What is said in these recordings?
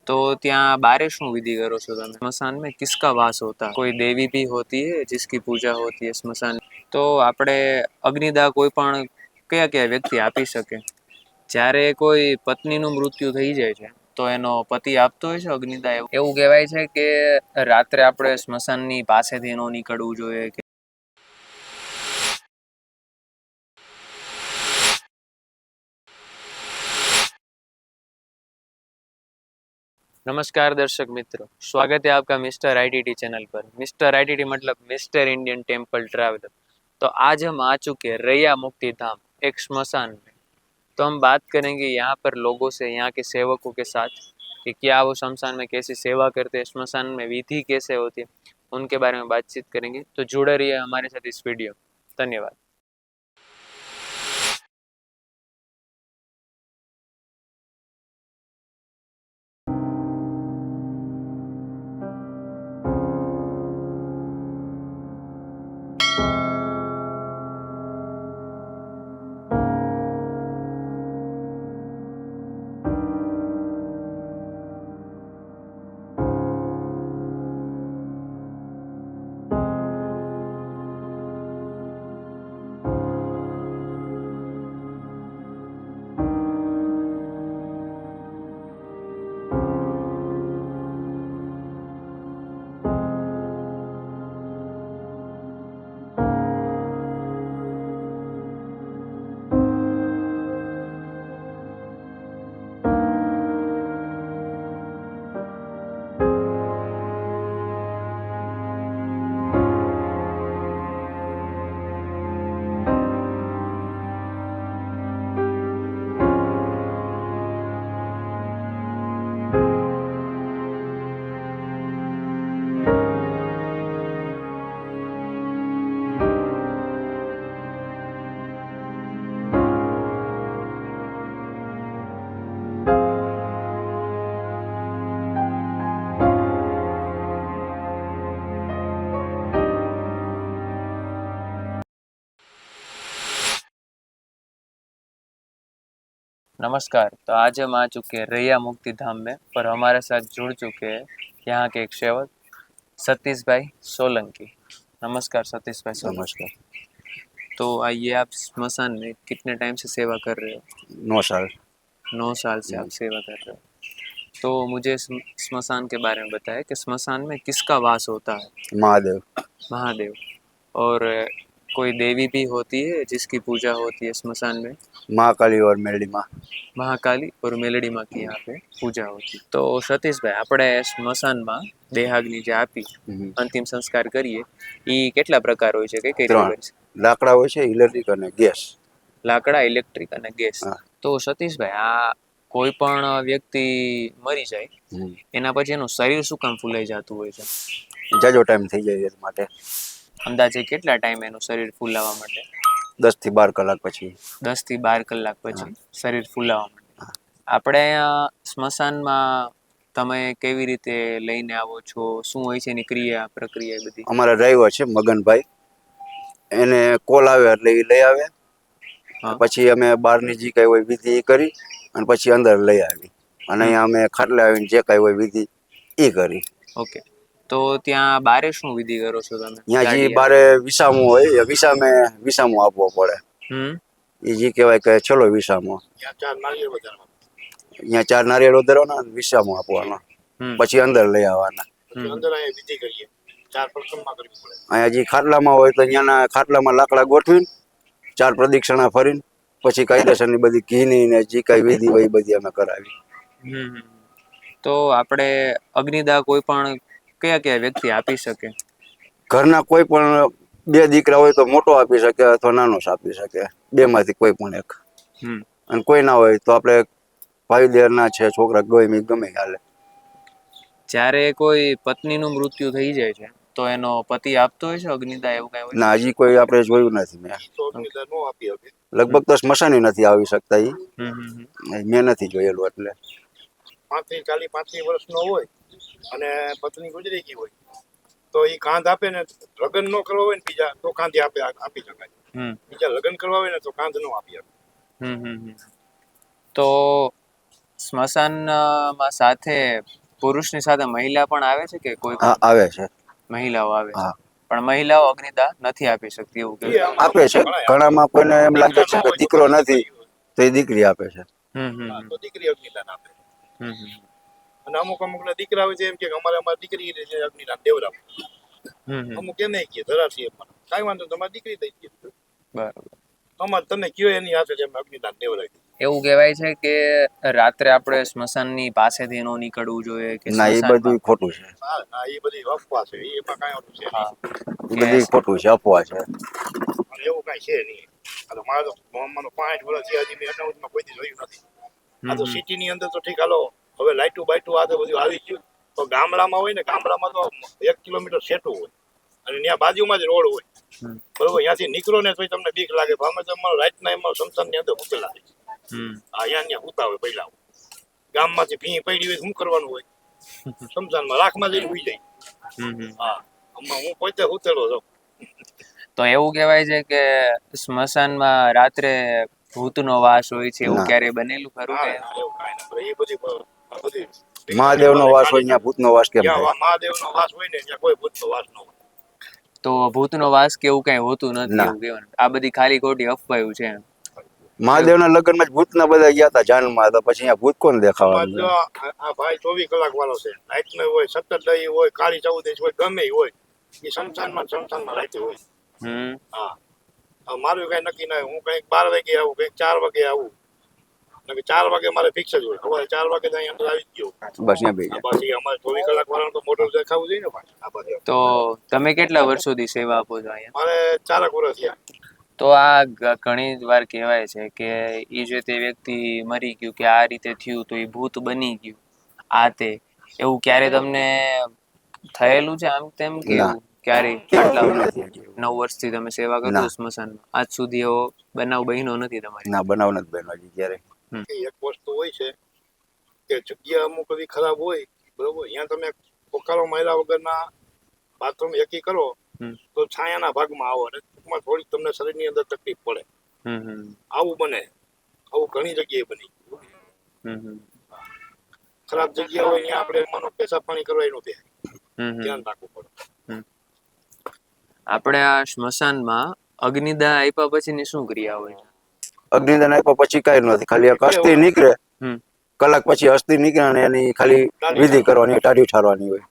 तो ત્યાં बारे શું विधि करो છો તમે? स्मशान में किसका वास होता है? कोई देवी भी होती है जिसकी पूजा होती है स्मशान. તો આપણે અગ્નિદાહ કોઈ પણ કયા કયા વ્યક્તિ આપી શકે? જ્યારે કોઈ પત્નીનું મૃત્યુ થઈ જાય છે તો એનો પતિ આપતો હોય છે અગ્નિદાહ. એવું કહેવાય છે કે રાત્રે આપણે સ્મશાનની પાસેથી ન નીકળવું જોઈએ. नमस्कार दर्शक मित्रों, स्वागत है आपका मिस्टर आईटीटी चैनल पर। मिस्टर आईटीटी मतलब मिस्टर इंडियन टेम्पल ट्रैवलर। तो आज हम आ चुके हैं रैया मुक्ति धाम, एक स्मशान में। तो हम बात करेंगे यहाँ पर लोगों से, यहाँ के सेवकों के साथ, कि क्या वो स्मशान में कैसी सेवा करते हैं, स्मशान में विधि कैसे होती है, उनके बारे में बातचीत करेंगे। तो जुड़े रहिए हमारे साथ इस वीडियो। धन्यवाद। नमस्कार। तो आज हम आ चुके हैं रैया मुक्ति धाम में, पर हमारे साथ जुड़ चुके हैं यहाँ के एक सेवक सतीश भाई सोलंकी। नमस्कार सतीश भाई सोलंकी। नमस्कार। तो आइए, आप स्मशान में कितने टाइम से सेवा कर रहे हो? 9 साल। 9 साल से आप सेवा कर रहे हो। तो मुझे स्मशान के बारे में बताया कि स्मशान में किसका वास होता है? महादेव। महादेव। और कोई देवी भी होती है जिसकी पूजा होती है स्मशान में? महाकाली और मेलडी माँ। महाकाली और मेलडी माँ की यहाँ पे पूजा होती। तो सतीश भाई, આપણે સ્મશાનમાં દેહાગ્નિ જે આપી અંતિમ સંસ્કાર કરીએ, એ કેટલા પ્રકાર હોય છે, કઈ રીતે 3 કરી છે? લાકડા હોય છે, ઇલેક્ટ્રિક અને ગેસ. લાકડા, ઇલેક્ટ્રિક અને ગેસ. હા. તો સતીશભાઈ, આ કોઈ પણ વ્યક્તિ મરી જાય એના પછી એનું શરીર શું કામ ફૂલાઈ જતું હોય છે? જાજો ટાઈમ થઈ જાય એ માટે. અંદાજે કેટલા ટાઈમ એનું શરીર ફૂલાવા માટે? 10 થી 12 કલાક પછી. 10 થી 12 કલાક પછી શરીર ફૂલાવા માટે. આપણે અહીંયા સ્મશાનમાં તમે કેવી રીતે લઈને આવો છો? શું હોય છે એની ક્રિયા પ્રક્રિયા બધી? અમારા ડ્રાઈવર છે મગનભાઈ, એને કોલ આવે એટલે એ લઈ આવે. પછી અમે બહારની જે કઈ હોય વિધિ કરી અને પછી અંદર લઈ આવી અને અહીંયા અમે ખાટલે આવીને જે કઈ હોય વિધિ એ કરી. ઓકે. તો ત્યાં બારે શું વિધિ કરો છો તમે? ત્યાં જે બારે વિસામો હોય એ વિસામો આપવો પડે. એ જે કહેવાય કે ચલો વિસામો. અહીંયા 4 નારિયેળ વધારવાના અને વિસામો આપવાનો. પછી અંદર લઈ આવવાના. અહીંયા જે ખાટલામાં હોય તો અહીંયાના ખાટલામાં લાકડા ગોઠવીને 4 પ્રદક્ષિણા ફરીને પછી કાયદેસરની બધી ઘીની ને જે કઈ વિધિ હોય એ બધી અમે કરાવી. તો આપણે અગ્નિદાહ કોઈ પણ કયા કયા વ્યક્તિ આપી શકે? ઘરના કોઈ પણ 2 દીકરા હોય તો મોટો આપી શકે અથવા નાનો આપી શકે, 2 માંથી કોઈ પણ એક. અને કોઈ ના હોય તો આપણે ભાઈ દેરના છે છોકરા ગમે હાલે. જ્યારે કોઈ પત્નીનું મૃત્યુ થઈ જાય છે તો એનો પતિ આપતો હોય છે અગ્નિદાહ, એવું કઈ હોય? ના, હજી કોઈ આપણે જોયું નથી મેં. લગભગ તો સ્મશાની નથી આવી શકતા ઈ. મેં નથી જોયેલું. એટલે 35 વર્ષનો હોય અને પત્ની ગુજરી ગઈ હોય તો એ કાંધ આપે ને, લગ્ન ન કરવા હોય ને બીજા તો કાંધી આપી શકાય. બીજા લગ્ન કરવા હોય ને તો કાંધ ન આપી શકે. તો સ્મશાનમાં સાથે પુરુષની સાથે મહિલા પણ આવે છે કે કોઈ હા આવે છે. મહિલાઓ આવે છે હા. પણ મહિલાઓ અગ્નિદાહ નથી આપી શકતી એવું એ કે આપે છે. ઘણામાં કોઈને એમ લાગે છે કે દીકરો નથી તો એ દીકરી આપે છે. તો દીકરી અગ્નિદાન આપે. હમ હમ અને અમુક ના દીકરા હોય છે એમ કે અમારી દીકરી છે અગ્નિદાન દેવરાવ. હમ હમ અમુક એને કે ધરાશી એમ કાંઈ વાંધો નહીં, તમારી દીકરી થઈ ગઈ. બરાબર. અમારે તમે કયો એની હાથે જ અમે અગ્નિદાન દેવરાવી. એવું કહેવાય છે કે રાત્રે આપણે સ્મશાનની પાસેથી ન નીકળવું જોઈએ કે ના એ બધું સ્મશાનમાં ખોટું છે. હા એ બધી અફવા છે, એમાં કાંઈ હોતું છે હા નહીં. એ કે બધી ખોટું છે, અફવા છે. અને એવું કાંઈ છે નહીં. આ તો મારે તો મને 5 વર્ષ થયા હજી મેં અનાઉન્સમાં કોઈ દી જોયું નથી. આ તો સિટીની અંદર તો ઠીક હાલો હવે લાઇટું બાઇટું આ તો બધું આવી ગયું. તો ગામડામાં હોય ને, ગામડામાં તો 1 કિલોમીટર સેટું હોય અને ત્યાં બાજુમાં જ રોડ હોય. બરોબર, ત્યાંથી નીકળો ને તો તમને બીક લાગે. અમે તો અમારા રાતના એમાં સમસાનની અંદર ઉતરેલા છે. અહીંયા ઉતા હોય પહેલા ગામમાંથી ભીં પડી હોય શું કરવાનું હોય? સમસાનમાં રાખમાં જઈને ઉઈ જાય. હા, હું પોતે ઉતરેલો છું. તો એવું કહેવાય છે કે સ્મશાનમાં રાત્રે ભૂતનો વાસ હોય છે, એવું ના. ક્યારે બનેલું ખરું કે એવું કાંઈ ના. એ બધી મહાદેવનો વાસ હોય ત્યાં ભૂતનો વાસ કેમ થાય? જ્યાં મહાદેવનો વાસ હોય ને ત્યાં કોઈ ભૂતનો વાસ ન હોય. તો ભૂતનો વાસ કે એવું કઈ હોતું નથી ના. એવું કહેવાનું. આ બધી ખાલી ખોટી અફવાયું છે એમ. મહાદેવના લગ્નમાં જ ભૂતના બધા ગયા હતા જાનમાં, તો પછી અહીંયા ભૂત કોણ અમારે દેખાવાનું જો છે? આ ભાઈ 24 કલાક વાળો છે. રાતનો હોય, સત્તરદઈ હોય, કાળી ચૌદશ હોય, ગમે ઈ હોય. એ સમસાનમાં રાતે હોય. હા, મારું કઈ નક્કી ના હોય. હું કઈક 12 વાગે આવું, કઈક 4 વાગે આવું. 4 વાગે મારે ફિક્સ જ હોય. સવારે 4 વાગે તો અહીં અંદર આવી જ ગયો. બસ ત્યાં બેસી જાય. પછી અમારે 24 કલાક વાળાનું તો મોઢું દેખાવું જોઈએ ને ભાઈ. આ બધે તો તમે કેટલા વર્ષોથી સેવા આપો છો અહીંયા? મારે 4 વર્ષ થયા. તો આ ઘણી વાર કહેવાય છે કે એ જે તે વ્યક્તિ મરી ગયું કે આ રીતે થયું તો એ ભૂત બની ગયું આ તે એવું ક્યારે તમને થયેલું છે આમ તેમ કે ના. એવું ક્યારે આટલા એવું નથી હજી એવું. 9 વર્ષથી તમે સેવા કરો ના. છો સ્મશાનમાં આજ સુધી એવો બનાવ બન્યો નથી તમારી ના બનાવ નથી બન્યો હજી ક્યારે. એક વસ્તુ હોય છે કે જગ્યા અમુક એવી ખરાબ હોય, બરોબર, અહીંયા તમે પોકારો માર્યા વગરના બાથરૂમ એકી કરો તો છાયાના ભાગમાં આવો અને ટૂંકમાં થોડીક તમને શરીરની અંદર તકલીફ પડે. આવું બને, આવું ઘણી જગ્યાએ બની. ખરાબ જગ્યા હોય ત્યાં આપણે માનો પેશાબ પાણી કરવા એનું બે ધ્યાન રાખવું પડે. આપણે આ સ્મશાનમાં અગ્નિદાહ આપ્યા પછીની શું ક્રિયા હોય? અગ્નિદાન આપ્યા પછી કાંઈ નથી, ખાલી એક અસ્થિ નીકળે. કલાક પછી અસ્થિ નીકળે અને એની ખાલી વિધિ કરવાની, ટાઢી ઠારવાની હોય.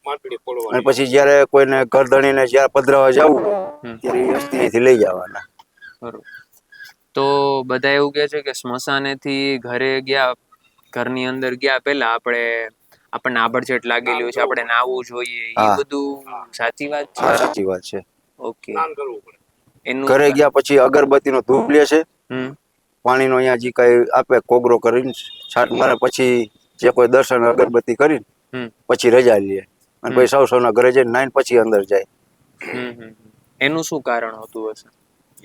માટડી અને ફોડવાની. પછી જયારે કોઈને ઘર ધણીને જયારે પધરાવા જવું ત્યારે એ અસ્થિ અહીંથી લઈ જવાના. બરોબર. તો બધા એવું કહે છે કે સ્મશાનેથી ઘરે ગયા, ઘરની અંદર ગયા પહેલા આપણને આભડછેટ લાગેલી હોય છે, આપણે નાહવું જોઈએ, એ હા. બધું સાચી વાત છે? હા સાચી વાત છે. ઓકે. સ્નાન કરવું પડે. એનું ઘરે ગયા પછી અગરબત્તીનો ધૂપ લે છે, પાણીનો અહીંયા જે કઈ આપે કોગરો કરીને છાંટ મારે, પછી જે કોઈ દર્શન અગરબત્તી કરીને પછી રજા લે અને પછી સૌના ઘરે જઈને નાઈને પછી અંદર જાય. એનું શું કારણ હોતું હશે?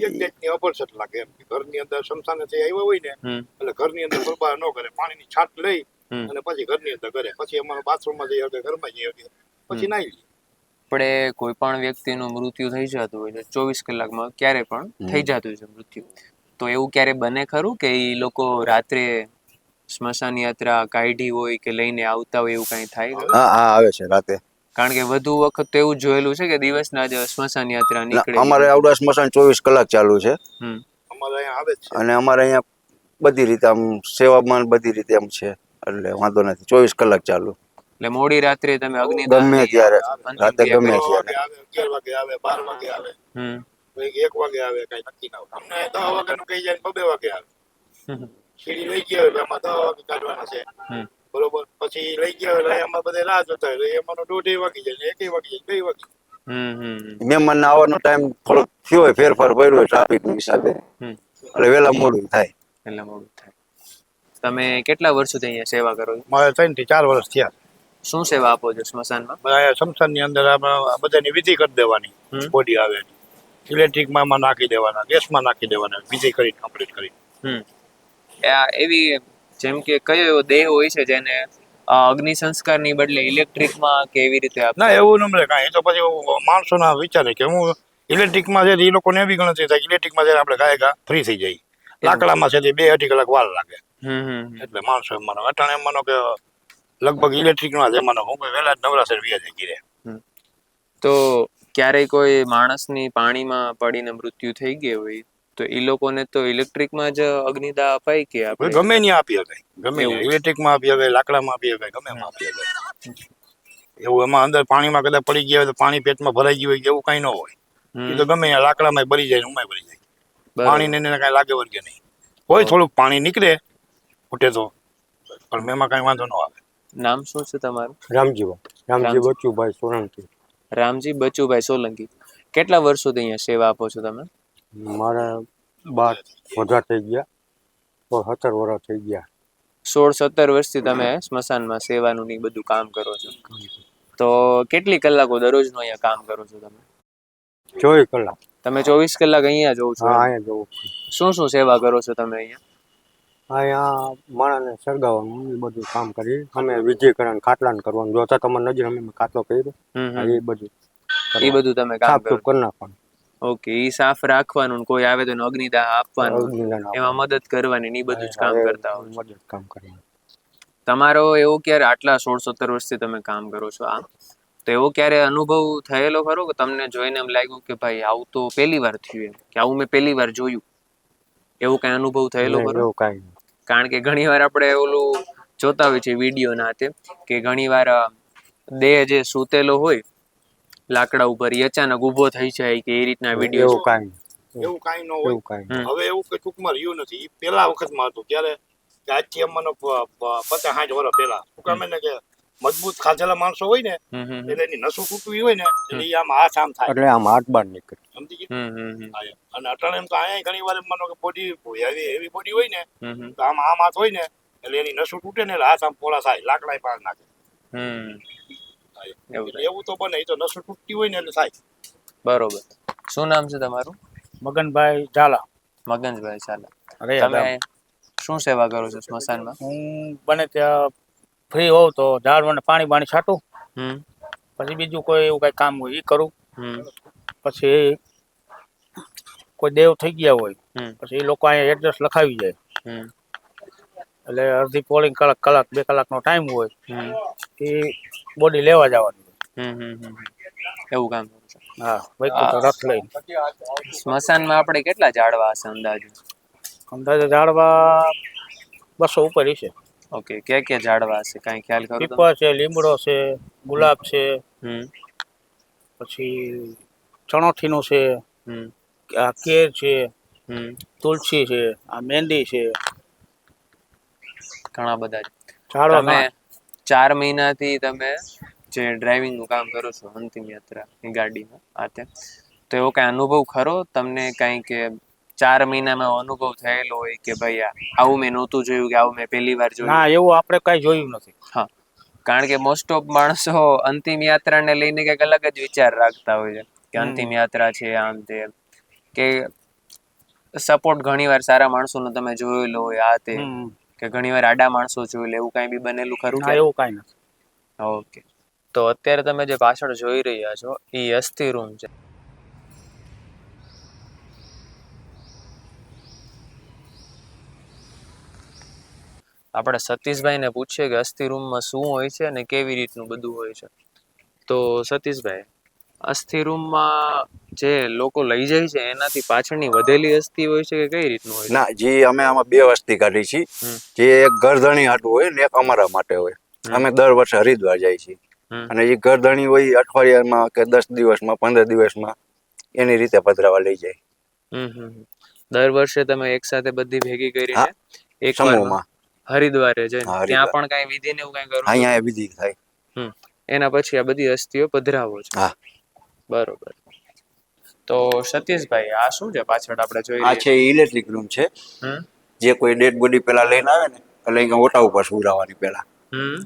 એક જાતની અપરછટ લાગે એમ કે ઘરની અંદર શમશાનેથી આવ્યા હોય ને એટલે ઘરની અંદર બરબાર ન કરે, પાણીની છાટ લઈ અને પછી ઘરની અંદર કરે. પછી અમારો બાથરૂમમાં જઈ આવે, ઘરમાં જઈ આવે, પછી નાઈ લે. આપણે કોઈ પણ વ્યક્તિનું મૃત્યુ થઈ જતું હોય છે 24 કલાકમાં ક્યારે પણ થઈ જતું હોય છે મૃત્યુ, તો એવું ક્યારે બને ખરું કે એ લોકો રાત્રે સ્મશાન યાત્રા કાઢી હોય કે લઈને આવતા હોય એવું કઈ થાય? હા હા આવે છે રાતે. કારણ કે વધુ વખત તો એવું જોયેલું છે કે દિવસના જ સ્મશાન યાત્રા નીકળે. અમારે આવડા સ્મશાન 24 કલાક ચાલુ છે અમારે અહીંયા આવે જ છે. અને અમારે અહીંયા બધી રીતે આમ સેવામાં બધી રીતે આમ છે, એટલે વાંધો નથી, 24 કલાક ચાલુ. એટલે મોડી રાત્રે તમે ગમે અગ્નિદાનની ત્યારે અંતિમ રાતે ક્રિયા ગમે કરી વાગે આવે, 11 વાગે આવે, 12 વાગે આવે, 1 વાગે આવે, કઈ નક્કી ના હોય. અમને 10 વાગ્યાનું કહી જાય 2 વાગે આવે. સીડી લઈ ગયા હોય એમાં 10 વાગે કાઢવાના છે, બરોબર. પછી લઈ ગયા હોય એમાં બધા રાહ જોતા હોય, એમાંનો 1:30 વાગી જાય, 1 વાગી જાય, 2 વાગી જાય. મહેમાન આવવાનો ટાઈમ થોડોક થયો હોય, ફેરફાર પડ્યો હોય ટ્રાફિક હિસાબે, એટલે વહેલા મોડું થાય. તમે કેટલા વર્ષોથી અહીંયા સેવા કરો છો? મારે 3 થી 4 વર્ષ થયા. શું સેવા આપો છો સ્મશાનમાં? શમશાનની અંદર બધાની વિધિ કરી દેવાની, બોડી આવે ઇલેક્ટ્રિકમાં નાખી દેવાના, ગેસમાં નાખી દેવાના, વિધિ કરી કમ્પ્લીટ કરી. એવી જેમ કે કયો એવો દેહ હોય છે જેને અગ્નિ સંસ્કારની બદલે ઇલેક્ટ્રિકમાં કે એવી રીતે ના એવું ન મળે કાંઈ. એ તો પછી માણસોના વિચારે કે હું ઇલેક્ટ્રિકમાં છે એ લોકોને એવી ગણતરી થાય ઇલેક્ટ્રિકમાં છે આપણે ગાય ફ્રી થઈ જાય, લાકડામાં છે 2-2.5 કલાક વાર લાગે. એટલે માણસો એમ માનો અટાણે એમ માનો કે લગભગ ઇલેક્ટ્રિકનો જમાનો હું કોઈ વહેલા જ નવરાશર વ્યા જાય ઘીરે. તો ક્યારેય કોઈ માણસની પાણીમાં પડીને મૃત્યુ થઈ ગયું હોય તો એ લોકોને તો ઇલેક્ટ્રિકમાં જ અગ્નિદાહ અપાય કે આપણે ગમે ત્યાં આપી શકાય, ગમે એવું. ત્યાં ઇલેક્ટ્રિકમાં આપી શકાય, લાકડામાં આપી શકાય, ગમે એમાં આપી શકાય. એવું એમાં અંદર પાણીમાં કદાચ પડી ગયા હોય તો પાણી પેટમાં ભરાઈ ગયું હોય કે એવું કાંઈ ન હોય. એ તો ગમે ત્યાં લાકડામાં બળી જાય ને ઉમાંય બળી જાય. પાણીને એને કાંઈ લાગે વળગે નહીં. હોય થોડુંક પાણી નીકળે ફૂટે તો, પણ એમાં કાંઈ વાંધો ન આવે. નામ શું છે તમારું? રામજી બચુભાઈ સોલંકી. રામજી બચુભાઈ સોલંકી. કેટલા વર્ષોથી અહીંયા સેવા આપો છો તમે? મારા 12 વધારે થઈ ગયા, તો 17 વર્ષ થઈ ગયા. 16-17 વર્ષથી તમે સ્મશાનમાં સેવાનું ને ઈ બધું કામ કરો છો. તો કેટલી કલાકો દરરોજનું અહીંયા કામ કરો છો તમે? 24 કલાક. તમે 24 કલાક અહીંયા જોવો છો? હા, અહીંયા જવું. શું શું સેવા કરો છો તમે અહીંયા? અહીંયા માણસને સળગાવવાનું એ બધું કામ કરી. અમે વિધિકરણ ખાટલાને કરવાનું, જોતા તમારે નજર અમે ખાટલો કર્યો એ બધું એ બધું તમે કામ સાફ કરો? કરી નાખવાનું. ઓકે, ઈ સાફ રાખવાનું, કોઈ આવે તો એનો અગ્નિદાહ આપવાનું, અગ્નિદાન એમાં મદદ કરવાની ને ઈ બધું જ કામ કરતા હોય. મદદ કામ કરવાનું. તમારો એવો ક્યારે આટલા 16-17 વર્ષથી તમે કામ કરો છો આમ, તો એવો ક્યારે અનુભવ થયેલો ખરો કે તમને જોઈને એમ લાગ્યું કે ભાઈ આવું તો પહેલી વાર થયું, એમ કે આવું મેં પહેલી વાર જોયું, એવું કઈ અનુભવ થયેલો ખરો? એવું કાંઈ નહીં. કારણ કે ઘણી વાર આપણે ઓલું જોતા હોય છે વિડીયો ના હાથે કે ઘણી વાર દેહ જે સૂતેલો હોય લાકડા ઉપર એ અચાનક ઊભો થઈ જાય કે એ રીતના વિડીયો. એવું કાંઈ નહીં. એવું કાંઈ ન હોય. એવું કાંઈ નહીં. હવે એવું કઈ ટૂંકમાં રહ્યું નથી. ઈ પેલા વખતમાં હતું ત્યારે કે આજથી અમને 50-60 વર્ષ પહેલા શું કામ ને કે મજબૂત ખાધેલા માણસો હોય ને એટલે એની નસો તૂટવી હોય ને એટલે ઈ આમ હાથ આમ થાય, એટલે આમ હાથ બાર નીકળે. સમજી ગયા? અને અટાણે એમ તો અહીંયા ઘણી વાર એમ માનો કે બોડી હેવી બોડી હોય ને તો આમ હાથ હોય ને એટલે એની નસો તૂટે ને એટલે હાથ આમ પોળા થાય, લાકડા પાર નાખે. એટલે એવું તો બને, એ તો નસો તૂટતી હોય ને એટલે થાય. બરોબર. શું નામ છે તમારું? મગનભાઈ ઝાલા. મગનભાઈ ચાલે. અરે તમે શું સેવા કરો છો સ્મશાનમાં? હું બને ત્યાં ફ્રી હોઉં તો ઝાડવાને પાણી બાણી છાંટું, પછી બીજું કોઈ એવું કઈ કામ હોય એ કરું. પછી કોઈ દેવ થઈ ગયા હોય પછી એ લોકો અહીંયા એડ્રેસ લખાવી જાય એટલે અડધી પોલિંગ કલાક 2 કલાકનો ટાઈમ હોય એ બોડી લેવા જવાની હોય. એવું કામ કરો છો? હા, વૈકુંઠ રથ લઈને. સ્મશાનમાં આપણે કેટલા ઝાડવા હશે અંદાજે? અંદાજે ઝાડવા 200 ઉપર છે. ઓકે, ક્યાં ઝાડવા હશે કાંઈ ખ્યાલ કરો તમે? પીપળ છે, લીમડો છે, ગુલાબ છે, પછી ચણોઠીનું છે, આ કેર છે, તુલસી છે, આ મહેંદી છે, ઘણા બધા છે. ઝાડવા. તમે 4 મહિનાથી તમે જે ડ્રાઇવિંગ નું કામ કરો છો અંતિમ યાત્રા ની ગાડીમાં આતે, તો એવો કઈ અનુભવ ખરો તમને કાંઈ કે 4 મહિનામાં અનુભવ થયેલો હોય કે ભાઈ આવું મેં નહોતું જોયું કે આવું મેં પહેલી વાર જોયું? ના, એવું આપણે કઈ જોયું નથી. હા, કારણ કે મોસ્ટ ઓફ માણસો અંતિમ યાત્રાને લઈને કંઈક અલગ જ વિચાર રાખતા હોય છે કે અંતિમ યાત્રા છે આમ તેમ, કે સપોર્ટ ઘણી વાર સારા માણસોનો તમે જોયેલો હોય આ તે, કે ઘણી વાર આડા માણસો જોયેલો, એવું કાંઈ બી બનેલું ખરું? ના, એવું કઈ નથી. ઓકે. તો અત્યારે તમે જે પાછળ જોઈ રહ્યા છો એ અસ્થિ રૂમ છે. આપણે સતીશભાઈને પૂછીએ કે અસ્થિ રૂમમાં શું હોય છે અને કેવી રીતનું બધું હોય છે. તો સતીશભાઈ, અસ્થિ રૂમમાં જે લોકો લઈ જાય છે એનાથી પાછળની વધેલી અસ્થિ હોય છે કે કઈ રીતનું હોય છે? ના, જે અમે આમાં 2 અસ્થિ કાઢી છે, જે એક ગરધણી હાટું હોય ને એક અમારા માટે હોય. અમે દર વર્ષે હરિદ્વાર જાય છીએ અને એ ગરધણી હોય અઠવાડિયામાં કે 10 દિવસમાં 15 દિવસમાં એની રીતે પધરાવા લઈ જાય. દર વર્ષે તમે એક સાથે બધી ભેગી કરીને એક સમૂહમાં હરિદ્વારે જઈને ત્યાં પણ કઈ વિધિ ને એવું કઈ કરો? અહીંયા વિધિ થાય. એના પછી આ બધી અસ્થિઓ પધરાવો છે? હા, બરોબર. તો સતીશભાઈ, આ શું છે પાછળ આપણે જોઈ આ છે ઇલેક્ટ્રિક રૂમ છે. જે કોઈ ડેડ બોડી પેલા લઈને આવે ને એટલે અહીંયા ઓટા ઉપર સુવડાવવાની પેલા,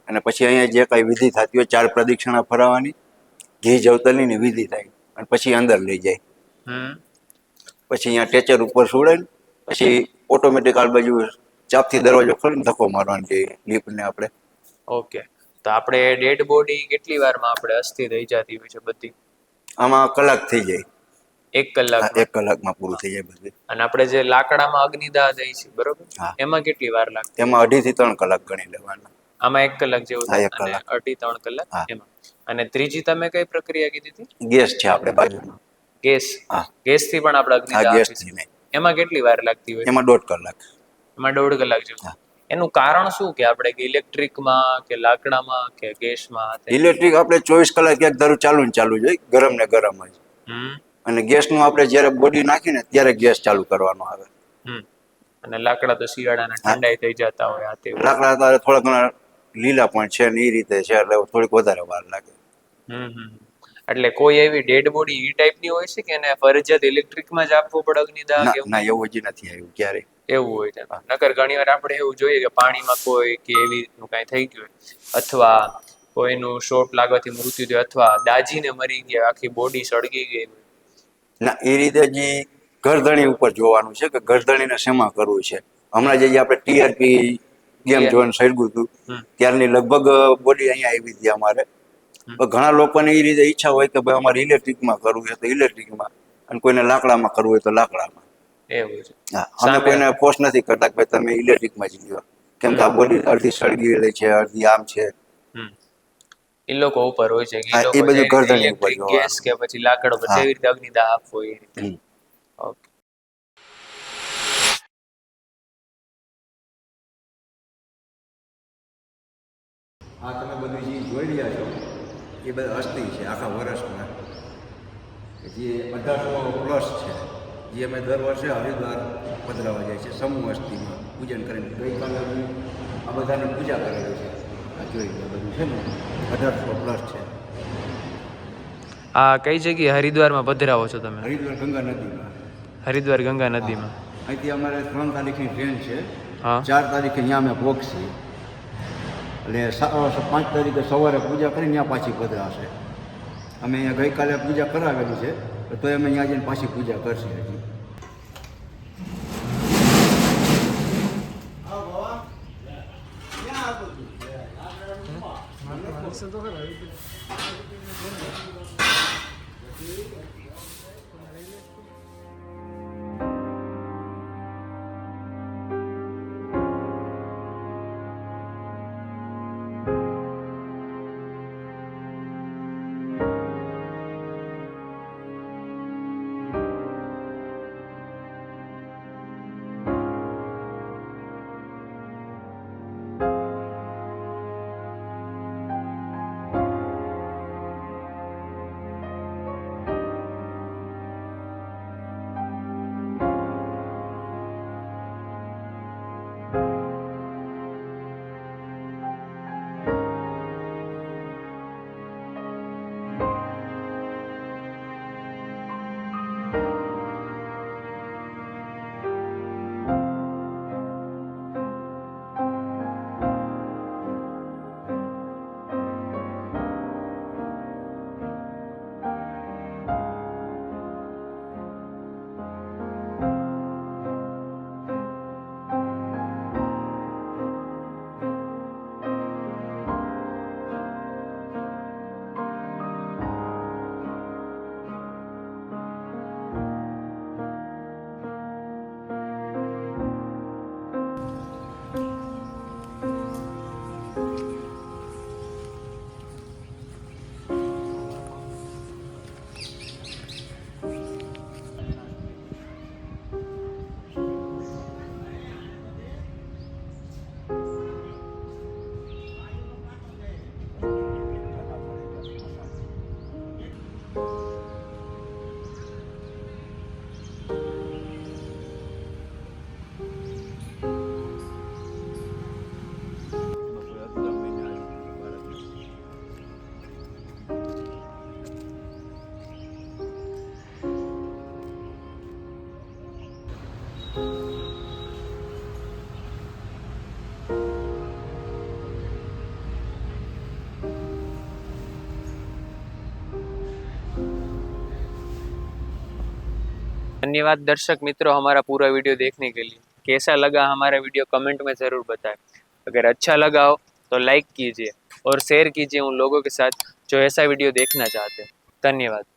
અને પછી અહીંયા જે કઈ વિધિ થતી હોય 4 પ્રદક્ષિણા ફરાવાની, ઘી જવતલની ને વિધિ થાય અને પછી અંદર લઈ જાય. પછી અહીંયા ટેચર ઉપર સુવડાવીને પછી ઓટોમેટિક આ બાજુ ચાપથી દરવાજો ખોલીને ધક્કો મારવાનો છે લિફ્ટને આપણે. ઓકે. તો આપણે ડેડ બોડી કેટલી વારમાં આપણે અસ્થિ થઈ જતી હોય છે બધી? આમાં કલાક થઈ જાય. 1 કલાક 1 કલાકમાં પૂરું થઈ જાય બધું. અને આપણે જે લાકડામાં અગ્નિદાહ દઈએ છીએ બરોબર, હા. એમાં કેટલી વાર લાગતી? એમાં 2.5 થી 3 કલાક ગણી લેવાના. આમાં 1 કલાક જેવું હા, થાય 1 અને કલાક. 2.5-3 કલાક હા. એમાં. અને ત્રીજી તમે કઈ પ્રક્રિયા કીધી હતી? ગેસ છે આપણે બાજુમાં. ગેસ. હા. ગેસ થી પણ આપણે હા, અગ્નિદાહ આપી ગેસથી શકીએ. નહીં. એમાં કેટલી વાર લાગતી હોય? એમાં 1.5 કલાક. એમાં 1.5 કલાક જેવું. હા. એનું કારણ શું કે આપણે ઇલેક્ટ્રિકમાં કે લાકડામાં કે ગેસમાં? ઇલેક્ટ્રિક આપણે 24 કલાક એક ધારું ચાલુ ને ચાલુ જ હોય, ગરમ ને ગરમ જ. હમ અને ગેસનું આપણે જ્યારે બોડી નાખીને ત્યારે ગેસ ચાલુ કરવાનો આવે. હમ અને લાકડા તો શિયાળાના હા. ઠંડાઈ થઈ જતા હોય આ તેવું. લાકડા તારે થોડા ઘણા લીલા પણ છે ને એ રીતે છે, એટલે થોડીક વધારે વાર લાગે. હમ એટલે કોઈ એવી ડેડ બોડી ઈ ટાઈપની હોય છે કે એને ફરજિયાત ઇલેક્ટ્રિકમાં જ આપવો પડે અગ્નિદાહ ના કે એવું? ના, એવું હજી નથી આવ્યું ક્યારે. એવું હોય છે. નકર ઘણી વાર આપણે એવું જોઈએ કે પાણીમાં કોઈ કે એવી રીતનું કાંઈ થઈ ગયું હોય અથવા કોઈનું શોટ લાગવાથી મૃત્યુ થયું અથવા દાજીને મરી ગયા, આખી બોડી સળગી ગઈ હોય. ના, એ રીતે જે ગરદણી ઉપર જોવાનું છે કે ગરદણીને શેમાં કરવું છે. હમણાં જે આપણે ટીઆરપી ગેમ જોવાનું સળગ્યું હતું હમ ત્યારની લગભગ બોડી અહીંયા આવી હતી અમારે. હમ. પણ ઘણા લોકોને એ રીતે ઈચ્છા હોય કે ભાઈ અમારે ઇલેક્ટ્રિકમાં કરવું છે તો ઇલેક્ટ્રિકમાં, અને કોઈને લાકડામાં કરવું હોય તો લાકડામાં. એવું છે. હા, અમે સામે કોઈને ફોર્સ નથી કરતા કે ભાઈ તમે ઇલેક્ટ્રિકમાં જ લ્યો, કેમ કે આ બોડી અડધી સળગી છે, અડધી આમ છે. હમ એ લોકો ઉપર હોય છે કે એ હા, લોકો જે બધું રીતે ગરદણી ઉપર ઇલેક્ટ્રિક ગેસ જોવાનું. કે પછી લાકડો પર હા. જેવી રીતે અગ્નિદાહ આપવો એ રીતે. હમ. ઓકે. આ તમે બધું જે જોઈ રહ્યા છો એ બધા અસ્થિ છે આખા વર્ષના, જે 1800 પ્લસ છે, જે અમે દર વર્ષે હરિદ્વાર પધરાવા જાય છે સમૂહ અસ્થિમાં પૂજન કરીને. ગઈકાલે આ બધાની પૂજા કરેલી છે. આ જોઈ લો બધું છે ને 1800 પ્લસ છે. આ કઈ જગ્યાએ હરિદ્વારમાં પધરાવો છો તમે? હરિદ્વાર ગંગા નદીમાં. હરિદ્વાર ગંગા નદીમાં. અહીંથી અમારે 3 તારીખની ટ્રેન છે. હા. 4 તારીખે અહીંયા અમે પહોંચીએ, એટલે 5 તારીખે સવારે પૂજા કરીને ત્યાં પાછી પધરાશે. અમે અહીંયા ગઈકાલે પૂજા કરાવેલી છે, તો અમે અહીંયા જઈને પાછી પૂજા કરશે હજી. धन्यवाद दर्शक मित्रों हमारा पूरा वीडियो देखने के लिए। कैसा लगा हमारा वीडियो कमेंट में ज़रूर बताएं। अगर अच्छा लगा हो तो लाइक कीजिए और शेयर कीजिए उन लोगों के साथ जो ऐसा वीडियो देखना चाहते हैं। धन्यवाद।